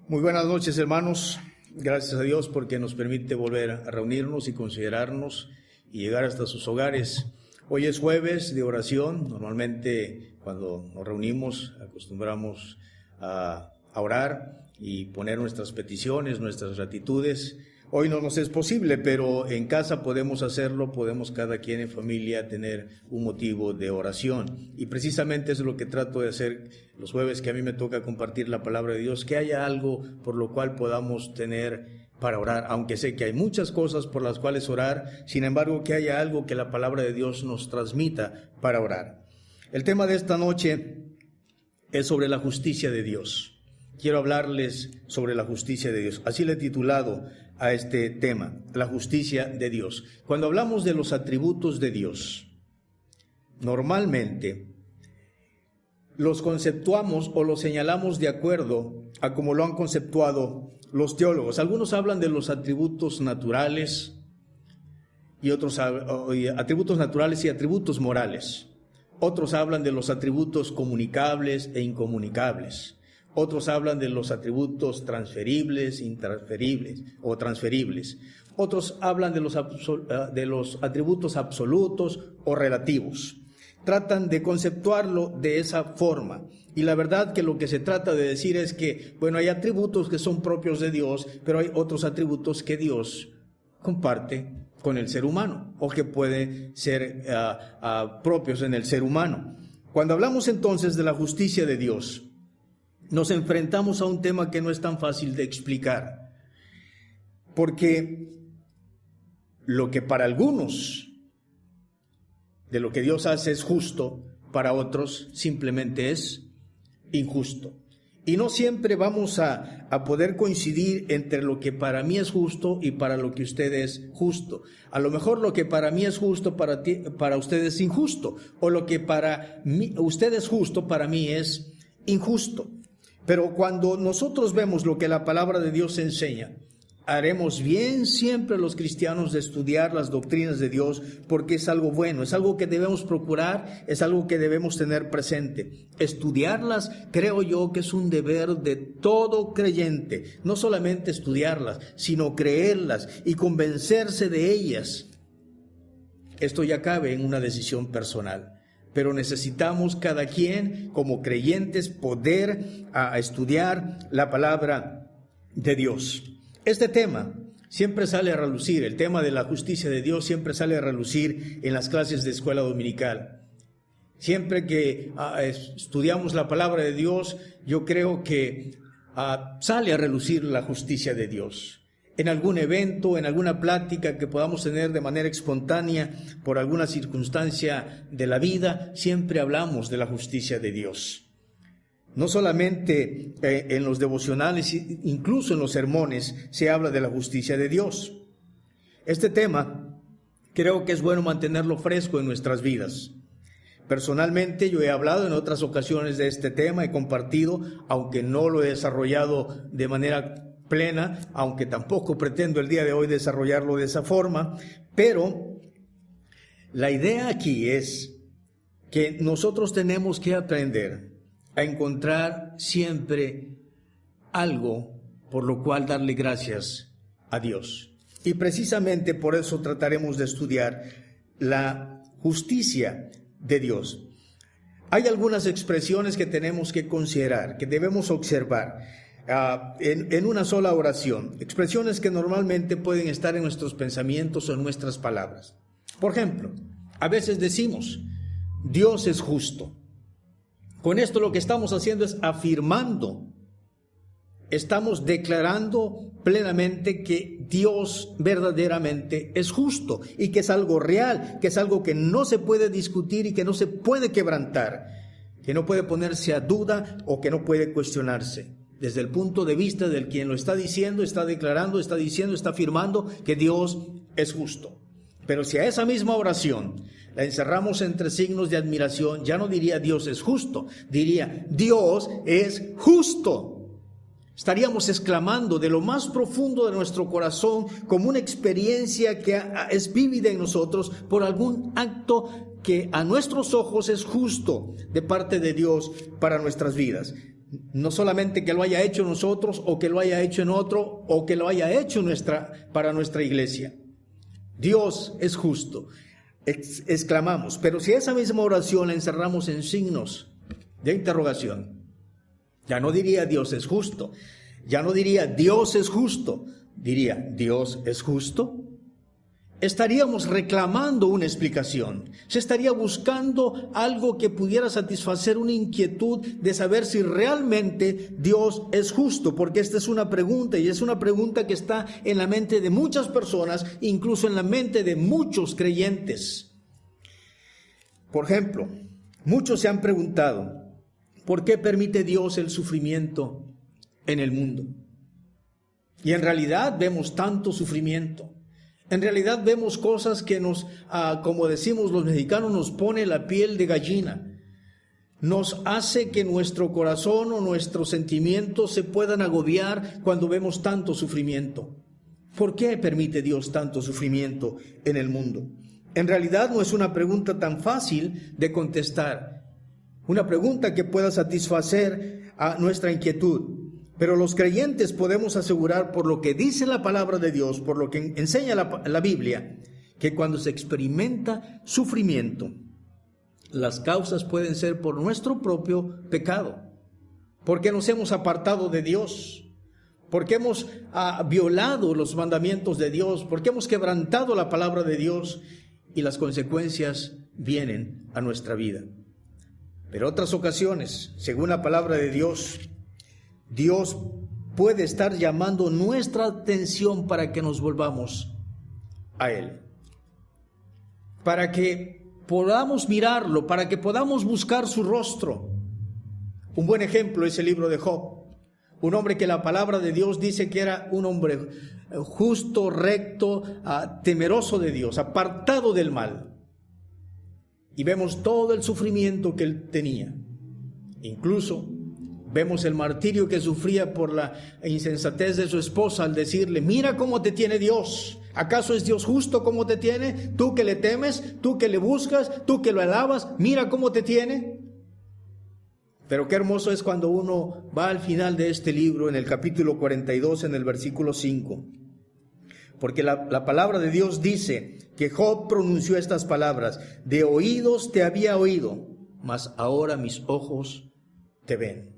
Muy buenas noches, hermanos. Gracias a Dios porque nos permite volver a reunirnos y considerarnos y llegar hasta sus hogares. Hoy es jueves de oración. Normalmente cuando nos reunimos acostumbramos a orar y poner nuestras peticiones, nuestras gratitudes. Hoy no nos es posible, pero en casa podemos hacerlo, podemos cada quien en familia tener un motivo de oración. Y precisamente eso es lo que trato de hacer los jueves que a mí me toca compartir la palabra de Dios, que haya algo por lo cual podamos tener para orar, aunque sé que hay muchas cosas por las cuales orar, sin embargo que haya algo que la palabra de Dios nos transmita para orar. El tema de esta noche es sobre la justicia de Dios. Quiero hablarles sobre la justicia de Dios. Así le he titulado a este tema, la justicia de Dios. Cuando hablamos de los atributos de Dios, normalmente los conceptuamos o los señalamos de acuerdo a como lo han conceptuado los teólogos. Algunos hablan de los atributos naturales y otros atributos naturales y atributos morales. Otros hablan de los atributos comunicables e incomunicables. Otros hablan de los atributos transferibles, intransferibles o transferibles. Otros hablan de los atributos absolutos o relativos. Tratan de conceptuarlo de esa forma. Y la verdad que lo que se trata de decir es que, bueno, hay atributos que son propios de Dios, pero hay otros atributos que Dios comparte con el ser humano o que pueden ser propios en el ser humano. Cuando hablamos entonces de la justicia de Dios, nos enfrentamos a un tema que no es tan fácil de explicar, porque lo que para algunos de lo que Dios hace es justo, para otros simplemente es injusto. Y no siempre vamos a poder coincidir entre lo que para mí es justo y para lo que usted es justo. A lo mejor lo que para mí es justo, para usted es injusto, o lo que para usted es justo, para mí es injusto. Pero cuando nosotros vemos lo que la palabra de Dios enseña, haremos bien siempre los cristianos de estudiar las doctrinas de Dios, porque es algo bueno, es algo que debemos procurar, es algo que debemos tener presente. Estudiarlas, creo yo que es un deber de todo creyente, no solamente estudiarlas, sino creerlas y convencerse de ellas. Esto ya cabe en una decisión personal. Pero necesitamos cada quien como creyentes poder estudiar la palabra de Dios. Este tema siempre sale a relucir, el tema de la justicia de Dios siempre sale a relucir en las clases de escuela dominical. Siempre que estudiamos la palabra de Dios, yo creo que sale a relucir la justicia de Dios. En algún evento, en alguna plática que podamos tener de manera espontánea por alguna circunstancia de la vida, siempre hablamos de la justicia de Dios. No solamente en los devocionales, incluso en los sermones se habla de la justicia de Dios. Este tema creo que es bueno mantenerlo fresco en nuestras vidas. Personalmente yo he hablado en otras ocasiones de este tema, he compartido, aunque no lo he desarrollado de manera plena, aunque tampoco pretendo el día de hoy desarrollarlo de esa forma, pero la idea aquí es que nosotros tenemos que aprender a encontrar siempre algo por lo cual darle gracias a Dios. Y precisamente por eso trataremos de estudiar la justicia de Dios. Hay algunas expresiones que tenemos que considerar, que debemos observar en una sola oración, expresiones que normalmente pueden estar en nuestros pensamientos o en nuestras palabras. Por ejemplo, a veces decimos, Dios es justo. Con esto lo que estamos haciendo es afirmando, estamos declarando plenamente que Dios verdaderamente es justo y que es algo real, que es algo que no se puede discutir y que no se puede quebrantar, que no puede ponerse a duda o que no puede cuestionarse. Desde el punto de vista del quien lo está diciendo, está declarando, está diciendo, está afirmando que Dios es justo. Pero si a esa misma oración la encerramos entre signos de admiración, ya no diría Dios es justo, diría Dios es justo. Estaríamos exclamando de lo más profundo de nuestro corazón como una experiencia que es vívida en nosotros por algún acto que a nuestros ojos es justo de parte de Dios para nuestras vidas. No solamente que lo haya hecho nosotros, o que lo haya hecho en otro, o que lo haya hecho para nuestra iglesia. Dios es justo, exclamamos. Pero si esa misma oración la encerramos en signos de interrogación, ya no diría Dios es justo, ya no diría Dios es justo, diría Dios es justo. Estaríamos reclamando una explicación. Se estaría buscando algo que pudiera satisfacer una inquietud de saber si realmente Dios es justo, porque esta es una pregunta, y es una pregunta que está en la mente de muchas personas, incluso en la mente de muchos creyentes. Por ejemplo, muchos se han preguntado, ¿por qué permite Dios el sufrimiento en el mundo? Y en realidad vemos tanto sufrimiento. En realidad vemos cosas que nos, como decimos los mexicanos, nos pone la piel de gallina. Nos hace que nuestro corazón o nuestros sentimientos se puedan agobiar cuando vemos tanto sufrimiento. ¿Por qué permite Dios tanto sufrimiento en el mundo? En realidad no es una pregunta tan fácil de contestar. Una pregunta que pueda satisfacer a nuestra inquietud. Pero los creyentes podemos asegurar por lo que dice la palabra de Dios, por lo que enseña la Biblia, que cuando se experimenta sufrimiento, las causas pueden ser por nuestro propio pecado, porque nos hemos apartado de Dios, porque hemos violado los mandamientos de Dios, porque hemos quebrantado la palabra de Dios, y las consecuencias vienen a nuestra vida. Pero otras ocasiones, según la palabra de Dios, Dios puede estar llamando nuestra atención para que nos volvamos a Él, para que podamos mirarlo, para que podamos buscar su rostro. Un buen ejemplo es el libro de Job, un hombre que la palabra de Dios dice que era un hombre justo, recto, temeroso de Dios, apartado del mal. Y vemos todo el sufrimiento que él tenía. Incluso vemos el martirio que sufría por la insensatez de su esposa al decirle, mira cómo te tiene Dios. ¿Acaso es Dios justo como te tiene? Tú que le temes, tú que le buscas, tú que lo alabas, mira cómo te tiene. Pero qué hermoso es cuando uno va al final de este libro, en el capítulo 42, en el versículo 5. Porque la palabra de Dios dice que Job pronunció estas palabras, de oídos te había oído, mas ahora mis ojos te ven.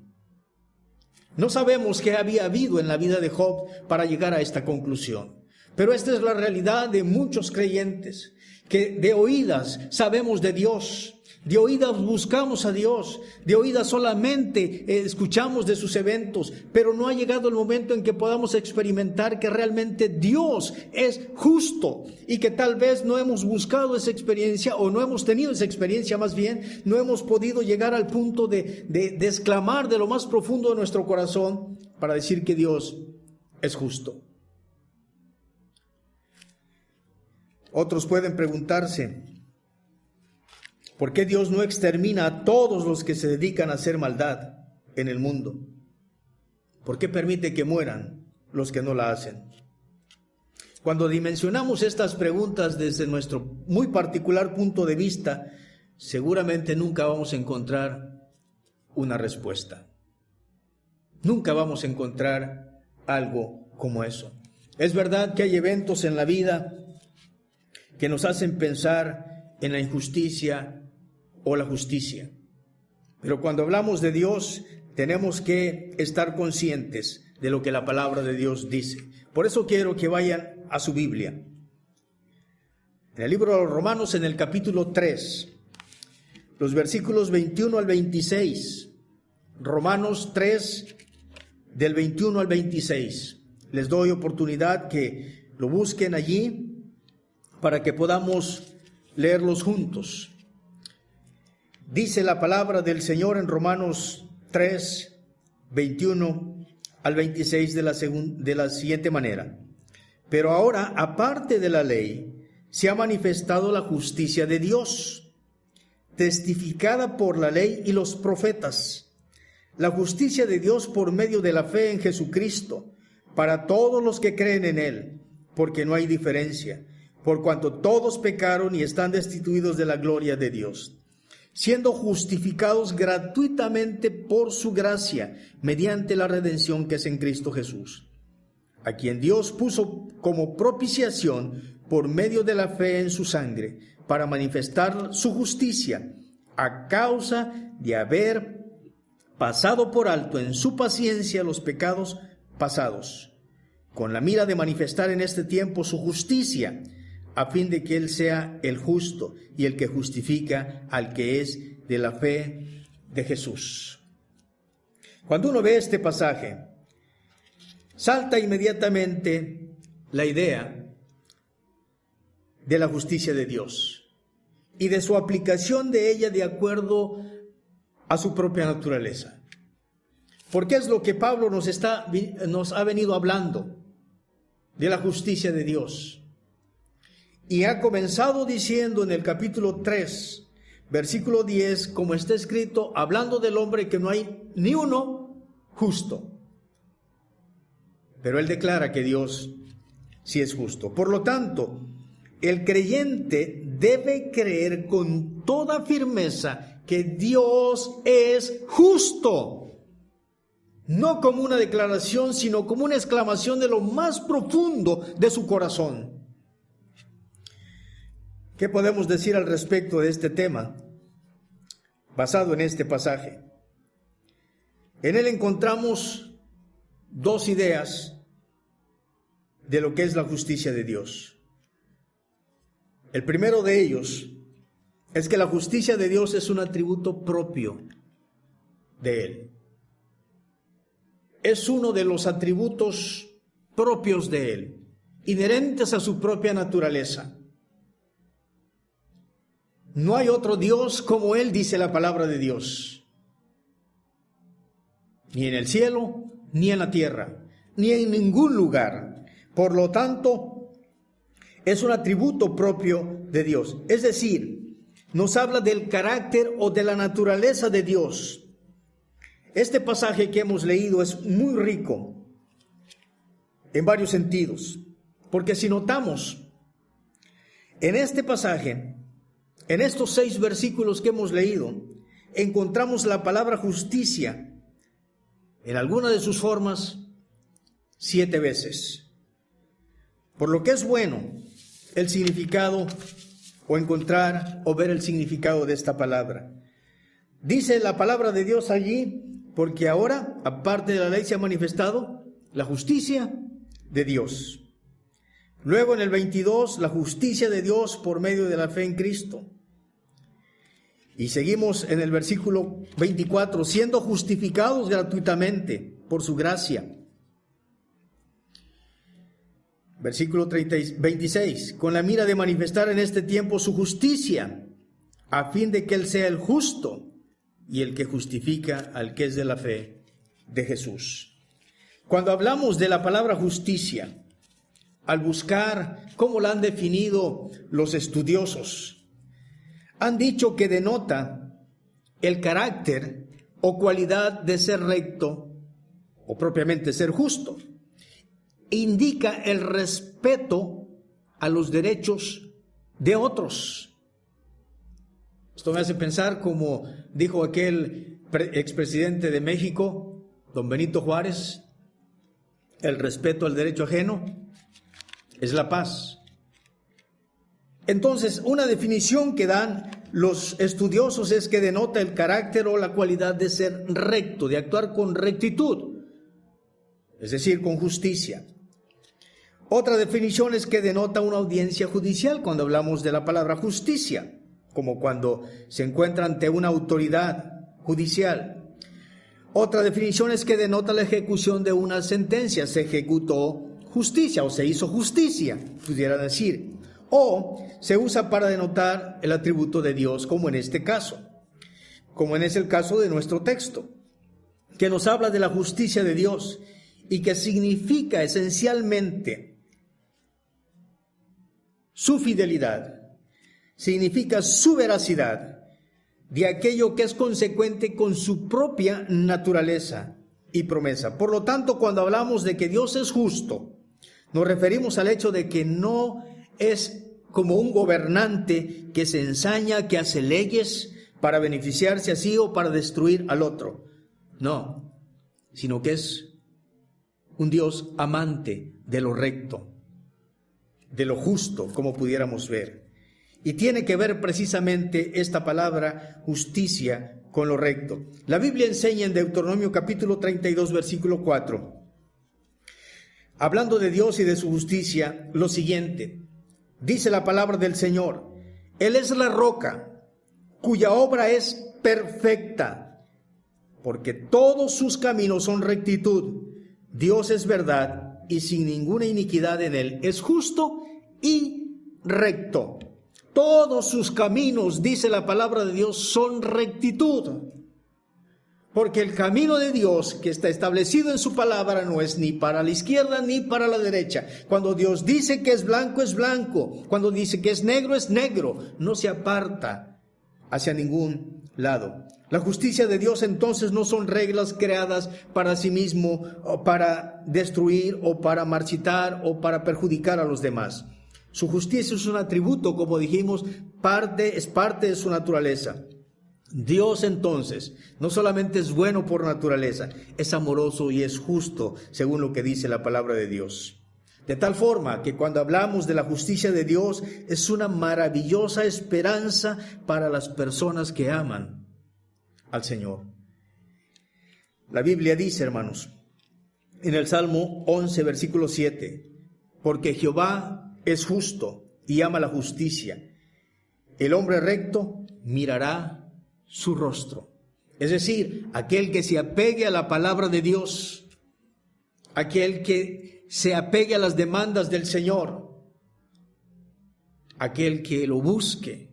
No sabemos qué había habido en la vida de Job para llegar a esta conclusión, pero esta es la realidad de muchos creyentes, que de oídas sabemos de Dios, de oídas buscamos a Dios, de oídas solamente escuchamos de sus eventos, pero no ha llegado el momento en que podamos experimentar que realmente Dios es justo y que tal vez no hemos buscado esa experiencia o no hemos tenido esa experiencia, más bien no hemos podido llegar al punto de exclamar de lo más profundo de nuestro corazón para decir que Dios es justo. Otros pueden preguntarse, ¿por qué Dios no extermina a todos los que se dedican a hacer maldad en el mundo? ¿Por qué permite que mueran los que no la hacen? Cuando dimensionamos estas preguntas desde nuestro muy particular punto de vista, seguramente nunca vamos a encontrar una respuesta. Nunca vamos a encontrar algo como eso. Es verdad que hay eventos en la vida que nos hacen pensar en la injusticia o la justicia. Pero cuando hablamos de Dios, tenemos que estar conscientes de lo que la palabra de Dios dice. Por eso quiero que vayan a su Biblia. En el libro de los Romanos, en el capítulo 3, los versículos 21 al 26. Romanos 3, del 21 al 26. Les doy oportunidad que lo busquen allí para que podamos leerlos juntos. Dice la palabra del Señor en Romanos 3, 21 al 26 de la siguiente manera. Pero ahora, aparte de la ley, se ha manifestado la justicia de Dios, testificada por la ley y los profetas. La justicia de Dios por medio de la fe en Jesucristo, para todos los que creen en Él, porque no hay diferencia, por cuanto todos pecaron y están destituidos de la gloria de Dios, siendo justificados gratuitamente por su gracia, mediante la redención que es en Cristo Jesús, a quien Dios puso como propiciación por medio de la fe en su sangre, para manifestar su justicia, a causa de haber pasado por alto en su paciencia los pecados pasados, con la mira de manifestar en este tiempo su justicia, a fin de que Él sea el justo y el que justifica al que es de la fe de Jesús. Cuando uno ve este pasaje, salta inmediatamente la idea de la justicia de Dios y de su aplicación de ella de acuerdo a su propia naturaleza. Porque es lo que Pablo nos ha venido hablando de la justicia de Dios. Y ha comenzado diciendo en el capítulo 3, versículo 10, como está escrito, hablando del hombre que no hay ni uno justo. Pero él declara que Dios sí es justo. Por lo tanto, el creyente debe creer con toda firmeza que Dios es justo. No como una declaración, sino como una exclamación de lo más profundo de su corazón. ¿Qué podemos decir al respecto de este tema basado en este pasaje? En él encontramos dos ideas de lo que es la justicia de Dios. El primero de ellos es que la justicia de Dios es un atributo propio de Él. Es uno de los atributos propios de Él, inherentes a su propia naturaleza. No hay otro Dios como Él, dice la palabra de Dios. Ni en el cielo, ni en la tierra, ni en ningún lugar. Por lo tanto, es un atributo propio de Dios. Es decir, nos habla del carácter o de la naturaleza de Dios. Este pasaje que hemos leído es muy rico en varios sentidos. Porque si notamos, en este pasaje, en estos 6 versículos que hemos leído, encontramos la palabra justicia en alguna de sus formas 7 veces. Por lo que es bueno el significado o encontrar o ver el significado de esta palabra. Dice la palabra de Dios allí, porque ahora, aparte de la ley, se ha manifestado la justicia de Dios. Luego en el 22, la justicia de Dios por medio de la fe en Cristo. Y seguimos en el versículo 24, siendo justificados gratuitamente por su gracia. Versículo 26, con la mira de manifestar en este tiempo su justicia, a fin de que Él sea el justo y el que justifica al que es de la fe de Jesús. Cuando hablamos de la palabra justicia, al buscar cómo la han definido los estudiosos, han dicho que denota el carácter o cualidad de ser recto o propiamente ser justo. Indica el respeto a los derechos de otros. Esto me hace pensar, como dijo aquel expresidente de México, don Benito Juárez, el respeto al derecho ajeno es la paz. Entonces, una definición que dan los estudiosos es que denota el carácter o la cualidad de ser recto, de actuar con rectitud, es decir, con justicia. Otra definición es que denota una audiencia judicial cuando hablamos de la palabra justicia, como cuando se encuentra ante una autoridad judicial. Otra definición es que denota la ejecución de una sentencia, se ejecutó justicia o se hizo justicia, pudiera decir. O se usa para denotar el atributo de Dios, como en este caso, como en es el caso de nuestro texto, que nos habla de la justicia de Dios y que significa esencialmente su fidelidad, significa su veracidad de aquello que es consecuente con su propia naturaleza y promesa. Por lo tanto, cuando hablamos de que Dios es justo, nos referimos al hecho de que no es como un gobernante que se ensaña, que hace leyes para beneficiarse así o para destruir al otro. No, sino que es un Dios amante de lo recto, de lo justo, como pudiéramos ver. Y tiene que ver precisamente esta palabra justicia con lo recto. La Biblia enseña en Deuteronomio capítulo 32, versículo 4, hablando de Dios y de su justicia, lo siguiente. Dice la palabra del Señor: Él es la roca, cuya obra es perfecta, porque todos sus caminos son rectitud. Dios es verdad y sin ninguna iniquidad en él. Es justo y recto. Todos sus caminos, dice la palabra de Dios, son rectitud. Porque el camino de Dios que está establecido en su palabra no es ni para la izquierda ni para la derecha. Cuando Dios dice que es blanco, es blanco. Cuando dice que es negro, no se aparta hacia ningún lado. La justicia de Dios entonces no son reglas creadas para sí mismo, o para destruir, o para marchitar, o para perjudicar a los demás. Su justicia es un atributo, como dijimos, es parte de su naturaleza. Dios entonces no solamente es bueno por naturaleza, es amoroso y es justo, según lo que dice la palabra de Dios. De tal forma que cuando hablamos de la justicia de Dios, es una maravillosa esperanza para las personas que aman al Señor. La Biblia dice, hermanos, en el Salmo 11, versículo 7, porque Jehová es justo y ama la justicia. El hombre recto mirará su rostro. Es decir, aquel que se apegue a la palabra de Dios, aquel que se apegue a las demandas del Señor, aquel que lo busque,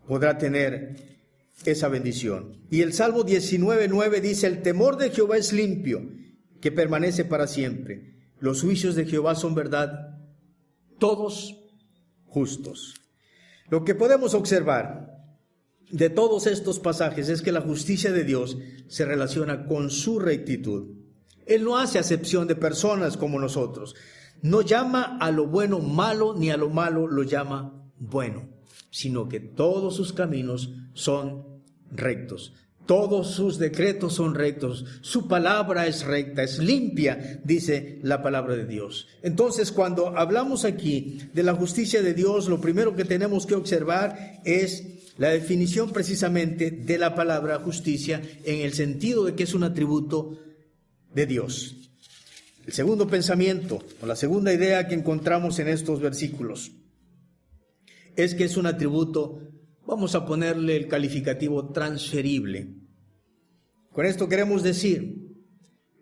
podrá tener esa bendición. Y el Salmo 19:9 dice: el temor de Jehová es limpio, que permanece para siempre. Los juicios de Jehová son verdad, todos justos. Lo que podemos observar de todos estos pasajes es que la justicia de Dios se relaciona con su rectitud. Él no hace acepción de personas como nosotros. No llama a lo bueno malo, ni a lo malo lo llama bueno, sino que todos sus caminos son rectos. Todos sus decretos son rectos, su palabra es recta, es limpia, dice la palabra de Dios. Entonces, cuando hablamos aquí de la justicia de Dios, lo primero que tenemos que observar es la definición precisamente de la palabra justicia en el sentido de que es un atributo de Dios. El segundo pensamiento, o la segunda idea que encontramos en estos versículos, es que es un atributo, vamos a ponerle el calificativo transferible. Con esto queremos decir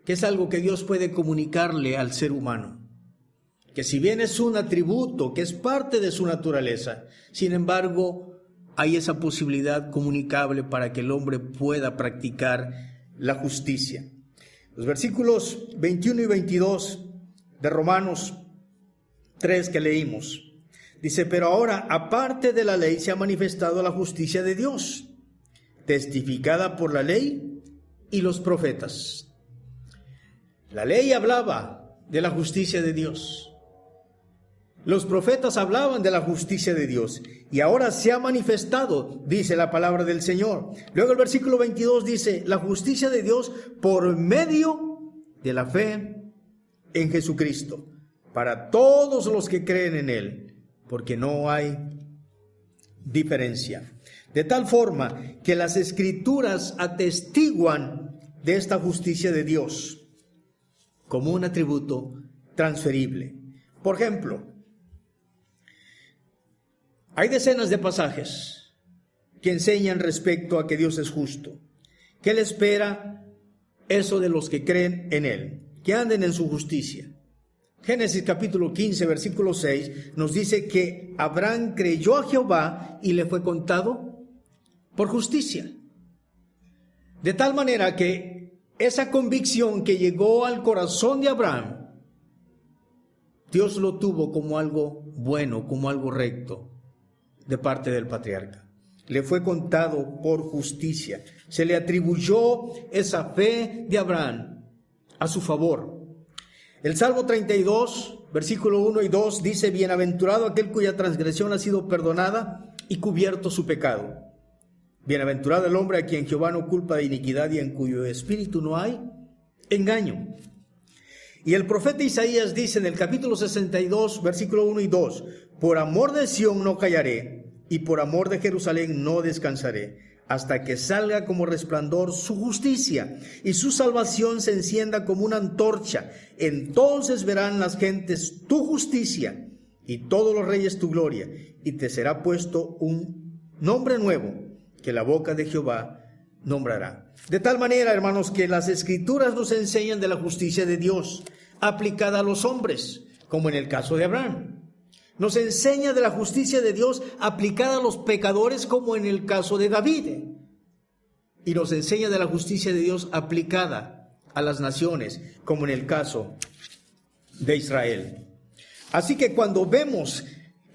que es algo que Dios puede comunicarle al ser humano, que si bien es un atributo, que es parte de su naturaleza, sin embargo, hay esa posibilidad comunicable para que el hombre pueda practicar la justicia. Los versículos 21 y 22 de Romanos 3 que leímos, dice: pero ahora, aparte de la ley, se ha manifestado la justicia de Dios, testificada por la ley y los profetas. La ley hablaba de la justicia de Dios. Los profetas hablaban de la justicia de Dios. Y ahora se ha manifestado, dice la palabra del Señor. Luego el versículo 22 dice: la justicia de Dios por medio de la fe en Jesucristo, para todos los que creen en Él, porque no hay diferencia. De tal forma que las Escrituras atestiguan de esta justicia de Dios como un atributo transferible. Por ejemplo, hay decenas de pasajes que enseñan respecto a que Dios es justo. ¿Qué le espera eso de los que creen en Él? Que anden en su justicia. Génesis capítulo 15, versículo 6 nos dice que Abraham creyó a Jehová y le fue contado por justicia. De tal manera que esa convicción que llegó al corazón de Abraham, Dios lo tuvo como algo bueno, como algo recto de parte del patriarca. Le fue contado por justicia. Se le atribuyó esa fe de Abraham a su favor. El Salmo 32, versículo 1 y 2 dice: bienaventurado aquel cuya transgresión ha sido perdonada y cubierto su pecado. Bienaventurado el hombre a quien Jehová no culpa de iniquidad y en cuyo espíritu no hay engaño. Y el profeta Isaías dice en el capítulo 62, versículo 1 y 2, por amor de Sión no callaré, y por amor de Jerusalén no descansaré, hasta que salga como resplandor su justicia, y su salvación se encienda como una antorcha. Entonces verán las gentes tu justicia, y todos los reyes tu gloria, y te será puesto un nombre nuevo, que la boca de Jehová nombrará. De tal manera, hermanos, que las Escrituras nos enseñan de la justicia de Dios aplicada a los hombres, como en el caso de Abraham. Nos enseña de la justicia de Dios aplicada a los pecadores, como en el caso de David. Y nos enseña de la justicia de Dios aplicada a las naciones, como en el caso de Israel. Así que cuando vemos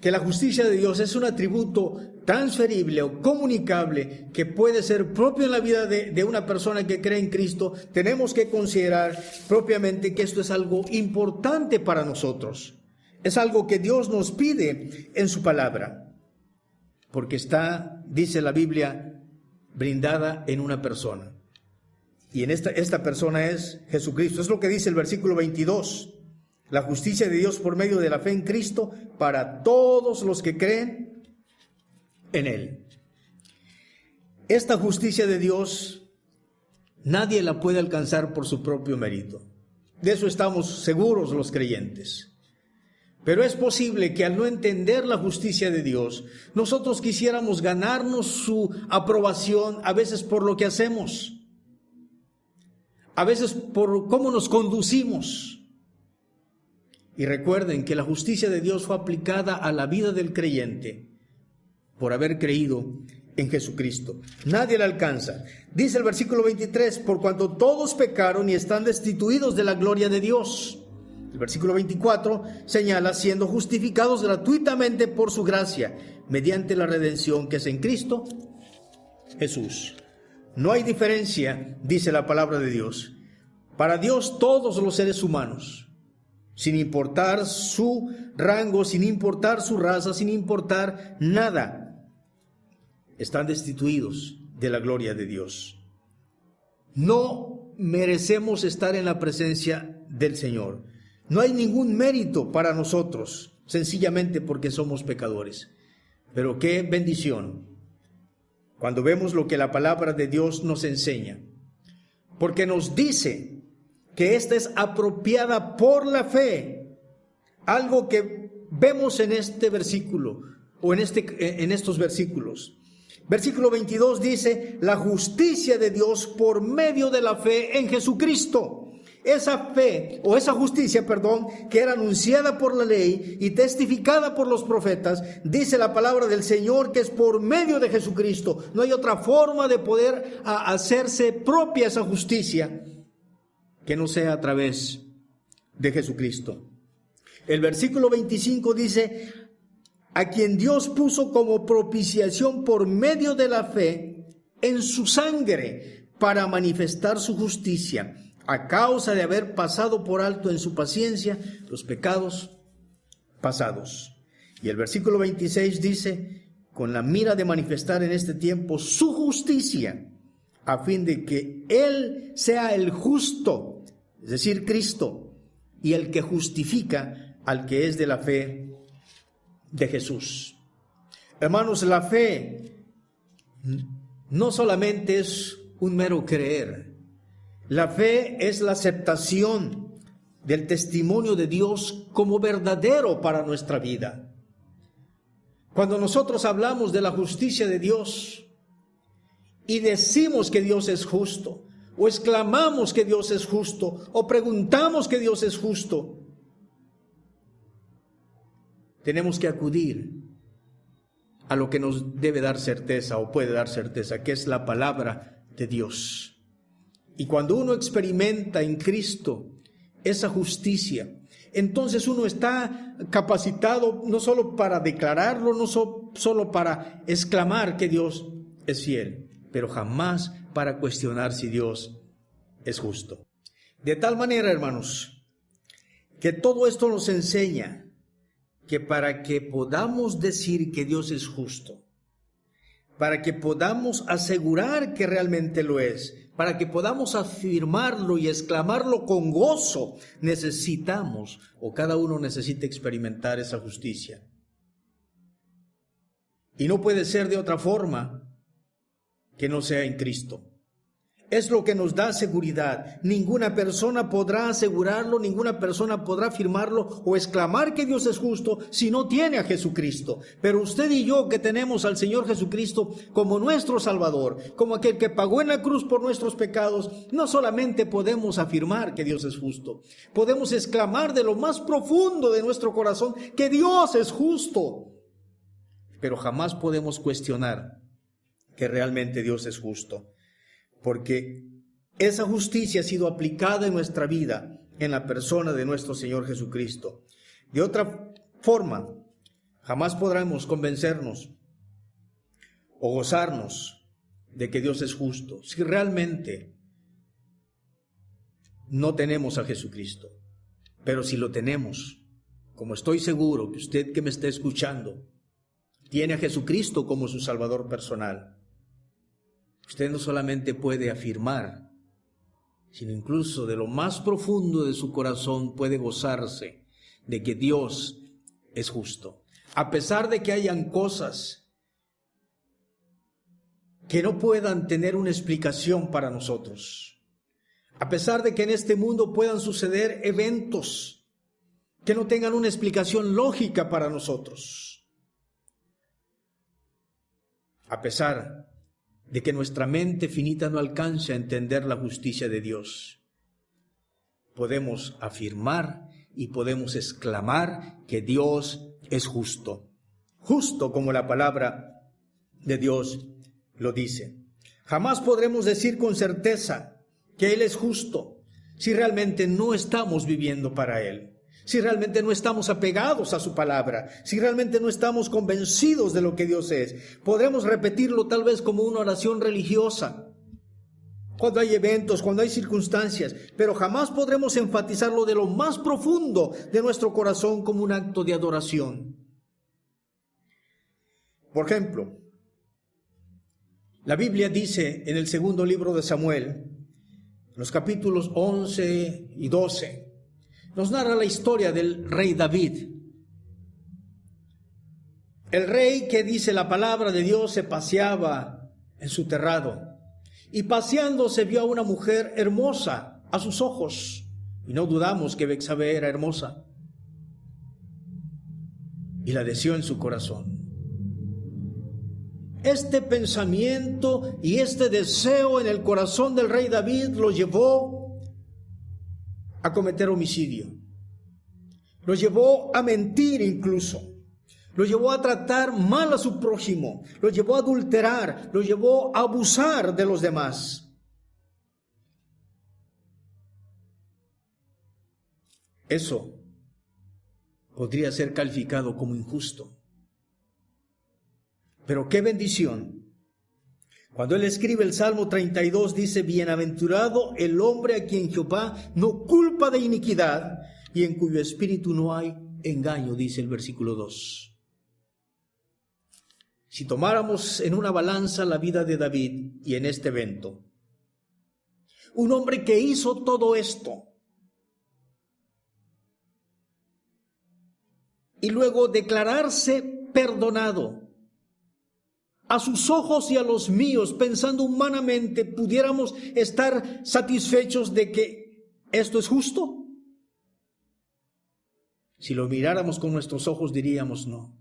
que la justicia de Dios es un atributo transferible o comunicable que puede ser propio en la vida de una persona que cree en Cristo, tenemos que considerar propiamente que esto es algo importante para nosotros. Es algo que Dios nos pide en su palabra, porque está, dice la Biblia, brindada en una persona. Y en esta persona es Jesucristo. Es lo que dice el versículo 22. La justicia de Dios por medio de la fe en Cristo para todos los que creen en Él. Esta justicia de Dios nadie la puede alcanzar por su propio mérito. De eso estamos seguros los creyentes. Pero es posible que al no entender la justicia de Dios, nosotros quisiéramos ganarnos su aprobación, a veces por lo que hacemos, a veces por cómo nos conducimos. Y recuerden que la justicia de Dios fue aplicada a la vida del creyente por haber creído en Jesucristo. Nadie la alcanza. Dice el versículo 23, por cuanto todos pecaron y están destituidos de la gloria de Dios. El versículo 24 señala, siendo justificados gratuitamente por su gracia, mediante la redención que es en Cristo Jesús. No hay diferencia, dice la palabra de Dios. Para Dios todos los seres humanos, sin importar su rango, sin importar su raza, sin importar nada, están destituidos de la gloria de Dios. No merecemos estar en la presencia del Señor. No hay ningún mérito para nosotros, sencillamente porque somos pecadores. Pero qué bendición cuando vemos lo que la palabra de Dios nos enseña, porque nos dice que esta es apropiada por la fe, algo que vemos en este versículo o en estos versículos. Versículo 22 dice, la justicia de Dios por medio de la fe en Jesucristo. Esa fe, o esa justicia, que era anunciada por la ley y testificada por los profetas, dice la palabra del Señor que es por medio de Jesucristo. No hay otra forma de poder hacerse propia esa justicia que no sea a través de Jesucristo. El versículo 25 dice, a quien Dios puso como propiciación por medio de la fe en su sangre para manifestar su justicia, a causa de haber pasado por alto en su paciencia los pecados pasados. Y el versículo 26 dice, con la mira de manifestar en este tiempo su justicia, a fin de que Él sea el justo, es decir, Cristo, y el que justifica al que es de la fe de Jesús. Hermanos, la fe no solamente es un mero creer. La fe es la aceptación del testimonio de Dios como verdadero para nuestra vida. Cuando nosotros hablamos de la justicia de Dios y decimos que Dios es justo, o exclamamos que Dios es justo, o preguntamos que Dios es justo, tenemos que acudir a lo que nos debe dar certeza o puede dar certeza, que es la palabra de Dios. Y cuando uno experimenta en Cristo esa justicia, entonces uno está capacitado no solo para declararlo, no solo para exclamar que Dios es fiel, pero jamás para cuestionar si Dios es justo. De tal manera, hermanos, que todo esto nos enseña que para que podamos decir que Dios es justo, para que podamos asegurar que realmente lo es, para que podamos afirmarlo y exclamarlo con gozo, necesitamos, o cada uno necesita experimentar esa justicia. Y no puede ser de otra forma que no sea en Cristo. Es lo que nos da seguridad. Ninguna persona podrá asegurarlo, ninguna persona podrá afirmarlo o exclamar que Dios es justo si no tiene a Jesucristo. Pero usted y yo, que tenemos al Señor Jesucristo como nuestro Salvador, como aquel que pagó en la cruz por nuestros pecados, no solamente podemos afirmar que Dios es justo, podemos exclamar de lo más profundo de nuestro corazón que Dios es justo. Pero jamás podemos cuestionar que realmente Dios es justo, porque esa justicia ha sido aplicada en nuestra vida, en la persona de nuestro Señor Jesucristo. De otra forma, jamás podremos convencernos o gozarnos de que Dios es justo si realmente no tenemos a Jesucristo. Pero si lo tenemos, como estoy seguro que usted que me está escuchando tiene a Jesucristo como su Salvador personal, usted no solamente puede afirmar, sino incluso de lo más profundo de su corazón puede gozarse de que Dios es justo. A pesar de que hayan cosas que no puedan tener una explicación para nosotros, a pesar de que en este mundo puedan suceder eventos que no tengan una explicación lógica para nosotros, a pesar de que nuestra mente finita no alcance a entender la justicia de Dios, podemos afirmar y podemos exclamar que Dios es justo. Justo como la palabra de Dios lo dice. Jamás podremos decir con certeza que Él es justo si realmente no estamos viviendo para Él, si realmente no estamos apegados a su palabra, si realmente no estamos convencidos de lo que Dios es. Podremos repetirlo tal vez como una oración religiosa, cuando hay eventos, cuando hay circunstancias, pero jamás podremos enfatizarlo de lo más profundo de nuestro corazón como un acto de adoración. Por ejemplo, la Biblia dice en el segundo libro de Samuel, los capítulos 11 y 12, nos narra la historia del rey David. El rey que dice la palabra de Dios se paseaba en su terrado y paseándose vio a una mujer hermosa a sus ojos. Y no dudamos que Betsabé era hermosa. Y la deseó en su corazón. Este pensamiento y este deseo en el corazón del rey David lo llevó a cometer homicidio. Lo llevó a mentir incluso. Lo llevó a tratar mal a su prójimo. Lo llevó a adulterar. Lo llevó a abusar de los demás. Eso podría ser calificado como injusto. Pero qué bendición. Cuando él escribe el Salmo 32, dice: bienaventurado el hombre a quien Jehová no culpa de iniquidad y en cuyo espíritu no hay engaño, dice el versículo 2. Si tomáramos en una balanza la vida de David y en este evento, un hombre que hizo todo esto y luego declararse perdonado, a sus ojos y a los míos, pensando humanamente, ¿pudiéramos estar satisfechos de que esto es justo? Si lo miráramos con nuestros ojos diríamos no.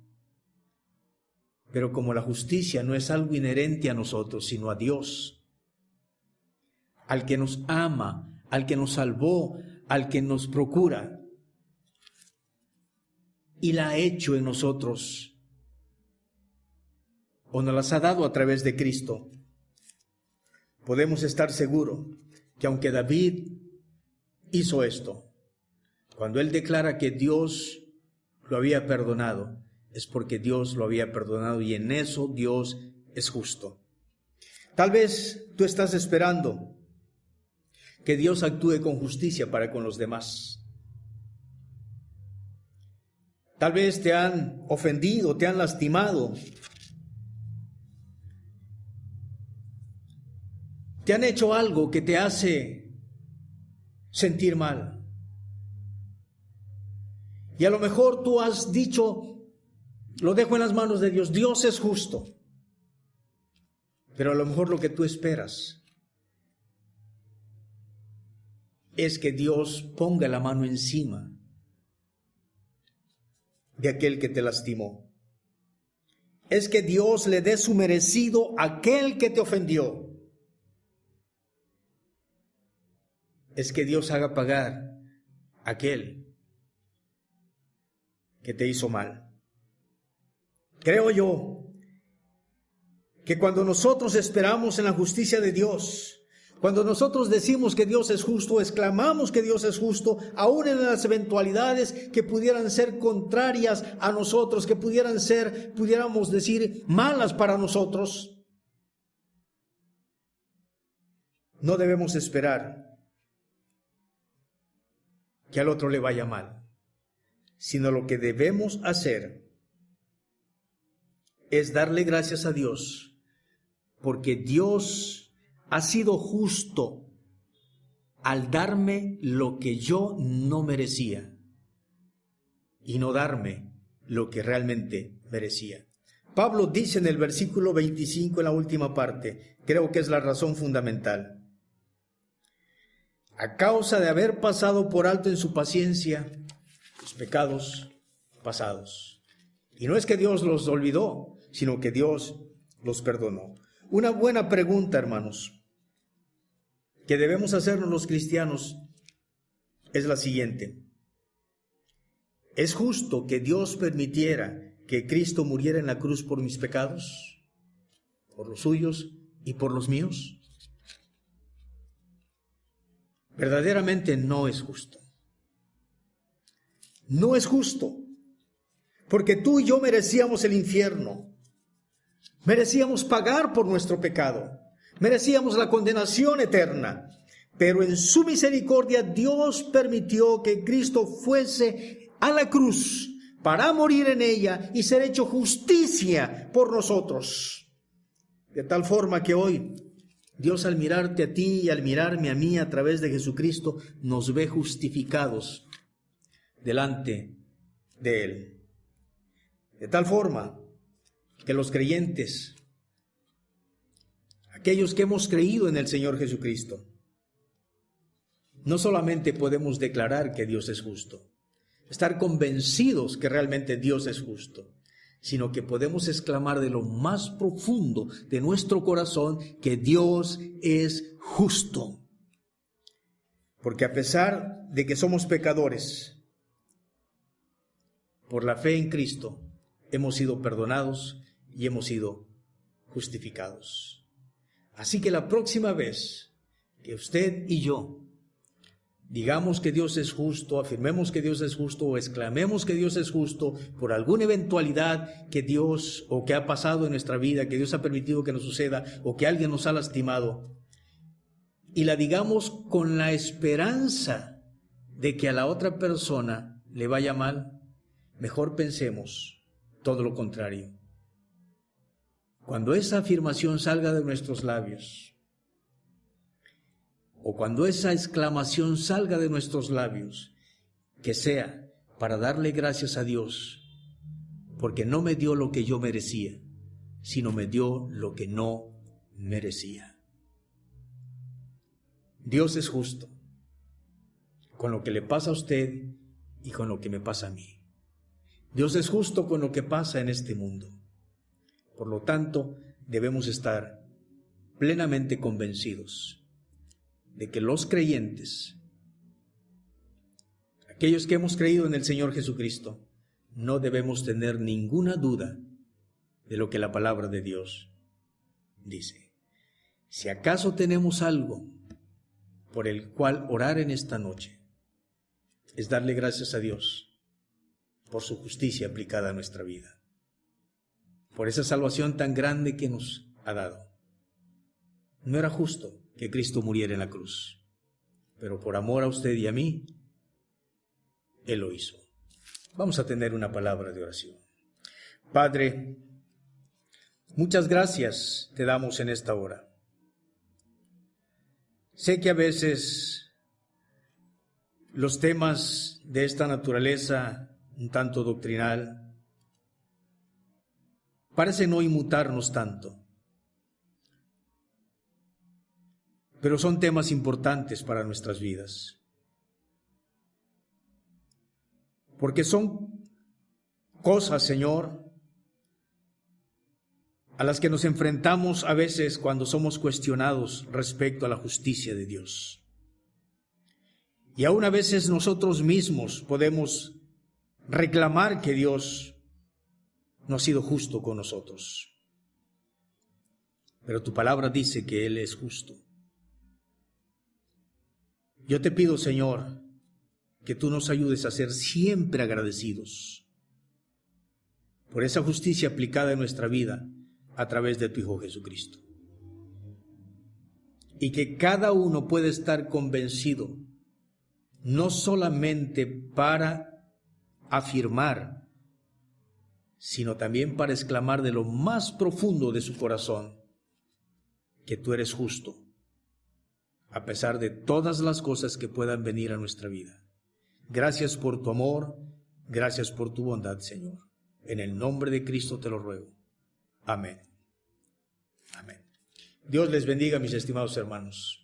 Pero como la justicia no es algo inherente a nosotros, sino a Dios, al que nos ama, al que nos salvó, al que nos procura, y la ha hecho en nosotros, o nos las ha dado a través de Cristo, podemos estar seguros que aunque David hizo esto, cuando él declara que Dios lo había perdonado, es porque Dios lo había perdonado y en eso Dios es justo. Tal vez tú estás esperando que Dios actúe con justicia para con los demás. Tal vez te han ofendido, te han lastimado. te han hecho algo que te hace sentir mal. Y a lo mejor tú has dicho, lo dejo en las manos de Dios, Dios es justo. Pero a lo mejor lo que tú esperas es que Dios ponga la mano encima de aquel que te lastimó. Es que Dios le dé su merecido a aquel que te ofendió. Es que Dios haga pagar a aquel que te hizo mal. Creo yo que cuando nosotros esperamos en la justicia de Dios, cuando nosotros decimos que Dios es justo, exclamamos que Dios es justo, aún en las eventualidades que pudieran ser contrarias a nosotros, que pudiéramos decir, malas para nosotros, no debemos esperar que al otro le vaya mal, sino lo que debemos hacer es darle gracias a Dios, porque Dios ha sido justo al darme lo que yo no merecía y no darme lo que realmente merecía. Pablo dice en el versículo 25, en la última parte, creo que es la razón fundamental. A causa de haber pasado por alto en su paciencia los pecados pasados. Y no es que Dios los olvidó, sino que Dios los perdonó. Una buena pregunta, hermanos, que debemos hacernos los cristianos es la siguiente. ¿Es justo que Dios permitiera que Cristo muriera en la cruz por mis pecados, por los suyos y por los míos? Verdaderamente no es justo. No es justo, porque tú y yo merecíamos el infierno. Merecíamos pagar por nuestro pecado. Merecíamos la condenación eterna. Pero en su misericordia Dios permitió que Cristo fuese a la cruz para morir en ella y ser hecho justicia por nosotros. De tal forma que hoy Dios, al mirarte a ti y al mirarme a mí a través de Jesucristo, nos ve justificados delante de Él. De tal forma que los creyentes, aquellos que hemos creído en el Señor Jesucristo, no solamente podemos declarar que Dios es justo, estar convencidos que realmente Dios es justo, sino que podemos exclamar de lo más profundo de nuestro corazón que Dios es justo. Porque a pesar de que somos pecadores, por la fe en Cristo hemos sido perdonados y hemos sido justificados. Así que la próxima vez que usted y yo digamos que Dios es justo, afirmemos que Dios es justo o exclamemos que Dios es justo por alguna eventualidad que Dios o que ha pasado en nuestra vida, que Dios ha permitido que nos suceda o que alguien nos ha lastimado, y la digamos con la esperanza de que a la otra persona le vaya mal, mejor pensemos todo lo contrario. Cuando esa afirmación salga de nuestros labios, o cuando esa exclamación salga de nuestros labios, que sea para darle gracias a Dios, porque no me dio lo que yo merecía, sino me dio lo que no merecía. Dios es justo con lo que le pasa a usted y con lo que me pasa a mí. Dios es justo con lo que pasa en este mundo. Por lo tanto, debemos estar plenamente convencidos de que los creyentes, aquellos que hemos creído en el Señor Jesucristo, no debemos tener ninguna duda de lo que la palabra de Dios dice. Si acaso tenemos algo por el cual orar en esta noche, es darle gracias a Dios por su justicia aplicada a nuestra vida, por esa salvación tan grande que nos ha dado. No era justo que Cristo muriera en la cruz, pero por amor a usted y a mí, Él lo hizo. Vamos a tener una palabra de oración. Padre, muchas gracias te damos en esta hora. Sé que a veces los temas de esta naturaleza, un tanto doctrinal, parecen no inmutarnos tanto, pero son temas importantes para nuestras vidas, porque son cosas, Señor, a las que nos enfrentamos a veces cuando somos cuestionados respecto a la justicia de Dios. Y aún a veces nosotros mismos podemos reclamar que Dios no ha sido justo con nosotros. Pero tu palabra dice que Él es justo. Yo te pido, Señor, que tú nos ayudes a ser siempre agradecidos por esa justicia aplicada en nuestra vida a través de tu Hijo Jesucristo. Y que cada uno pueda estar convencido, no solamente para afirmar, sino también para exclamar de lo más profundo de su corazón que tú eres justo, a pesar de todas las cosas que puedan venir a nuestra vida. Gracias por tu amor, gracias por tu bondad, Señor. En el nombre de Cristo te lo ruego. Amén. Amén. Dios les bendiga, mis estimados hermanos.